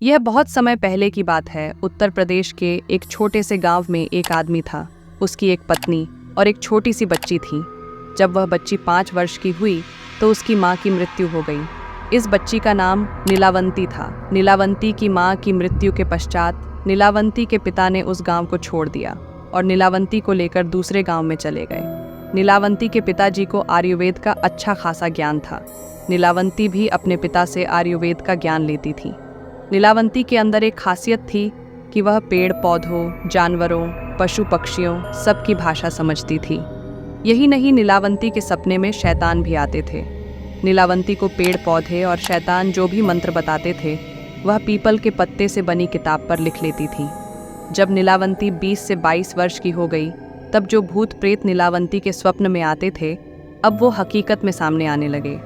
यह बहुत समय पहले की बात है। उत्तर प्रदेश के एक छोटे से गांव में एक आदमी था। उसकी एक पत्नी और एक छोटी सी बच्ची थी। जब वह बच्ची 5 वर्ष की हुई तो उसकी माँ की मृत्यु हो गई। इस बच्ची का नाम नीलावंती था। नीलावंती की माँ की मृत्यु के पश्चात नीलावंती के पिता ने उस गांव को छोड़ दिया और नीलावंती को लेकर दूसरे गांव में चले गए। नीलावंती के पिताजी को आयुर्वेद का अच्छा खासा ज्ञान था। नीलावंती भी अपने पिता से आयुर्वेद का ज्ञान लेती थी। नीलावंती के अंदर एक खासियत थी कि वह पेड़ पौधों, जानवरों, पशु पक्षियों सबकी भाषा समझती थी। यही नहीं, नीलावंती के सपने में शैतान भी आते थे। नीलावंती को पेड़ पौधे और शैतान जो भी मंत्र बताते थे वह पीपल के पत्ते से बनी किताब पर लिख लेती थी। जब नीलावंती 20 से 22 वर्ष की हो गई तब जो भूत प्रेत नीलावंती के स्वप्न में आते थे अब वो हकीकत में सामने आने लगे।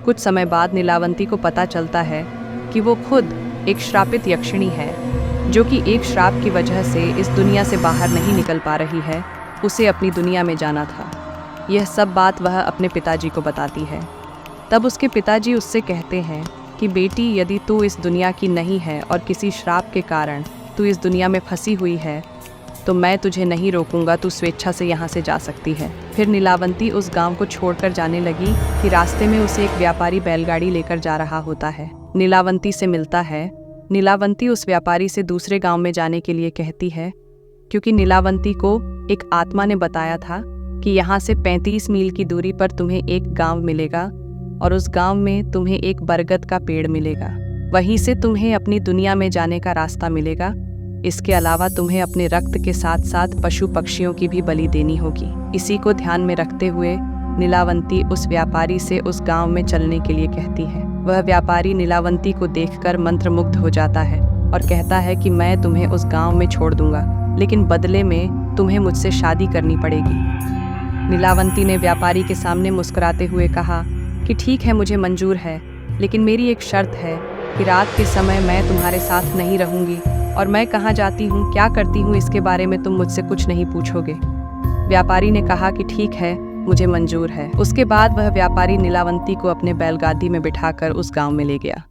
कुछ समय बाद नीलावंती को पता चलता है कि वो खुद एक श्रापित यक्षिणी है, जो कि एक श्राप की वजह से इस दुनिया से बाहर नहीं निकल पा रही है। उसे अपनी दुनिया में जाना था। यह सब बात वह अपने पिताजी को बताती है। तब उसके पिताजी उससे कहते हैं कि बेटी, यदि तू इस दुनिया की नहीं है और किसी श्राप के कारण तू इस दुनिया में फंसी हुई है तो मैं तुझे नहीं रोकूंगा, तू स्वेच्छा से यहाँ से जा सकती है। फिर नीलावंती उस गांव को छोड़कर जाने लगी कि रास्ते में उसे एक व्यापारी बैलगाड़ी लेकर जा रहा होता है। नीलावंती से मिलता है। नीलावंती उस व्यापारी से दूसरे गांव में जाने के लिए कहती है, क्योंकि नीलावंती को एक आत्मा ने बताया था कि यहाँ से 35 मील की दूरी पर तुम्हें एक गांव मिलेगा और उस गांव में तुम्हें एक बरगद का पेड़ मिलेगा। वहीं से तुम्हें अपनी दुनिया में जाने का रास्ता मिलेगा। इसके अलावा तुम्हें अपने रक्त के साथ साथ पशु पक्षियों की भी बलि देनी होगी। इसी को ध्यान में रखते हुए नीलावंती उस व्यापारी से उस गांव में चलने के लिए कहती है। वह व्यापारी नीलावंती को देखकर मंत्रमुग्ध हो जाता है और कहता है कि मैं तुम्हें उस गांव में छोड़ दूंगा, लेकिन बदले में तुम्हें मुझसे शादी करनी पड़ेगी। नीलावंती ने व्यापारी के सामने मुस्कुराते हुए कहा कि ठीक है, मुझे मंजूर है, लेकिन मेरी एक शर्त है कि रात के समय मैं तुम्हारे साथ नहीं रहूंगी और मैं कहाँ जाती हूँ, क्या करती हूँ, इसके बारे में तुम मुझसे कुछ नहीं पूछोगे। व्यापारी ने कहा कि ठीक है, मुझे मंजूर है। उसके बाद वह व्यापारी नीलावंती को अपने बैलगाड़ी में बिठाकर उस गांव में ले गया।